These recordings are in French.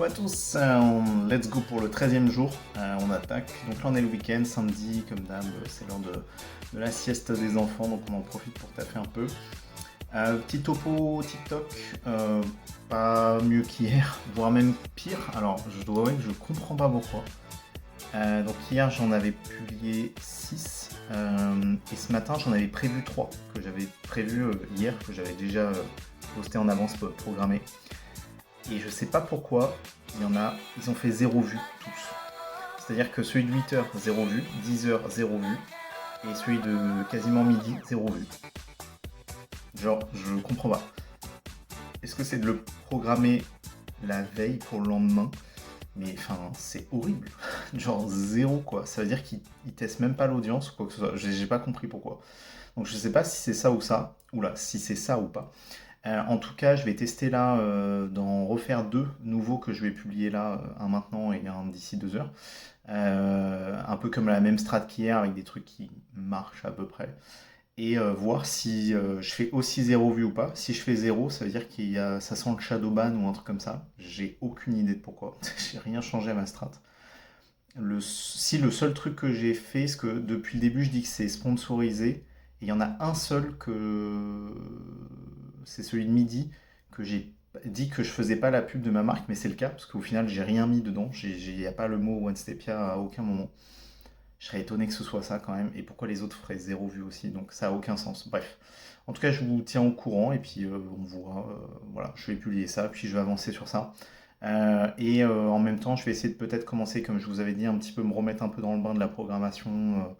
à tous, let's go pour le 13e jour, on attaque. Donc là on est le week-end, samedi, comme d'hab, c'est l'heure de la sieste des enfants, donc on en profite pour taffer un peu. Petit topo TikTok, pas mieux qu'hier, voire même pire. Alors je dois avouer que je comprends pas pourquoi. Donc hier j'en avais publié 6 et ce matin j'en avais prévu 3 que j'avais prévu hier, que j'avais déjà posté en avance programmé. Et je sais pas pourquoi, ils ont fait 0 vue tous. C'est-à-dire que celui de 8h, 0 vue, 10h, 0 vue, et celui de quasiment midi, 0 vue. Genre, je comprends pas. Est-ce que c'est de le programmer la veille pour le lendemain? Mais enfin, c'est horrible. Genre zéro quoi. Ça veut dire qu'ils testent même pas l'audience ou quoi que ce soit. J'ai pas compris pourquoi. Donc je sais pas si c'est ça ou ça. Oula, si c'est ça ou pas. En tout cas, je vais tester là d'en refaire 2 nouveaux que je vais publier là, un maintenant et un d'ici 2 heures. Un peu comme la même strat qu'hier avec des trucs qui marchent à peu près. Et voir si je fais aussi 0 vue ou pas. Si je fais 0, ça veut dire ça sent le shadow ban ou un truc comme ça. J'ai aucune idée de pourquoi. J'ai rien changé à ma strat. Si le seul truc que j'ai fait, c'est que depuis le début je dis que c'est sponsorisé, et il y en a un seul que c'est celui de midi que j'ai dit que je faisais pas la pub de ma marque, mais c'est le cas parce qu'au final j'ai rien mis dedans, il n'y a pas le mot OneStepia à aucun moment. Je serais étonné que ce soit ça quand même, et pourquoi les autres feraient 0 vue aussi, donc ça a aucun sens. Bref, en tout cas je vous tiens au courant et puis on voit, voilà, je vais publier ça, puis je vais avancer sur ça. Et en même temps, je vais essayer de peut-être commencer, comme je vous avais dit, un petit peu me remettre un peu dans le bain de la programmation,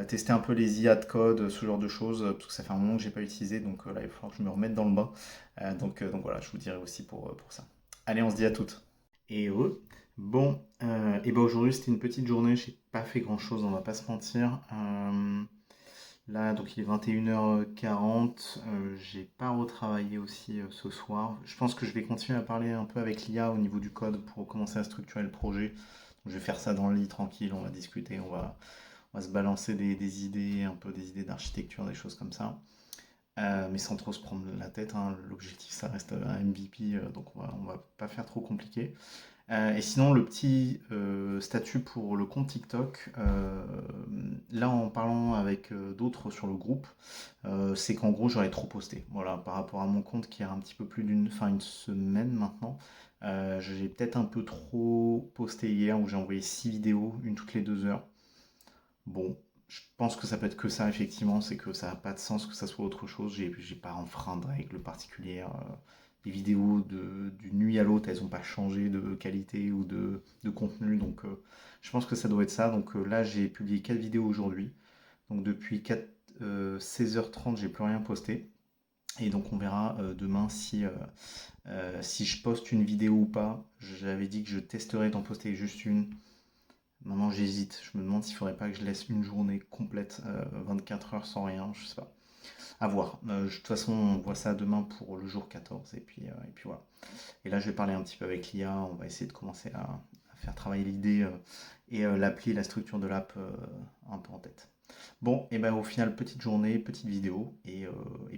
tester un peu les IA de code, ce genre de choses, parce que ça fait un moment que j'ai pas utilisé, donc là, il va falloir que je me remette dans le bain. Donc voilà, je vous dirai aussi pour ça. Allez, on se dit à toutes. Et eux. Bon, et ben aujourd'hui c'était une petite journée, j'ai pas fait grand-chose, on va pas se mentir. Là, donc il est 21h40, j'ai pas retravaillé aussi ce soir. Je pense que je vais continuer à parler un peu avec l'IA au niveau du code pour commencer à structurer le projet. Donc, je vais faire ça dans le lit tranquille, on va discuter, on va se balancer des idées, un peu des idées d'architecture, des choses comme ça. Mais sans trop se prendre la tête, hein. L'objectif ça reste un MVP, donc on va pas faire trop compliqué. Et sinon, le petit statut pour le compte TikTok, là en parlant avec d'autres sur le groupe, c'est qu'en gros j'aurais trop posté. Voilà, par rapport à mon compte qui a un petit peu plus une semaine maintenant, j'ai peut-être un peu trop posté hier où j'ai envoyé 6 vidéos, une toutes les 2 heures. Bon, je pense que ça peut être que ça effectivement, c'est que ça n'a pas de sens que ça soit autre chose. J'ai pas enfreint de règles particulières. Les vidéos d'une nuit à l'autre, elles n'ont pas changé de qualité ou de contenu. Donc je pense que ça doit être ça. Donc là, j'ai publié 4 vidéos aujourd'hui. Donc depuis 16h30, j'ai plus rien posté. Et donc on verra demain si je poste une vidéo ou pas. J'avais dit que je testerais d'en poster juste une. Maintenant j'hésite. Je me demande s'il faudrait pas que je laisse une journée complète, 24 heures sans rien. Je sais pas. À voir. De toute façon, on voit ça demain pour le jour 14. Et puis voilà. Et là, je vais parler un petit peu avec l'IA. On va essayer de commencer à faire travailler l'idée et l'appli, la structure de l'app un peu en tête. Bon, et ben au final, petite journée, petite vidéo. Et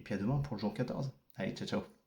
puis à demain pour le jour 14. Allez, ciao, ciao.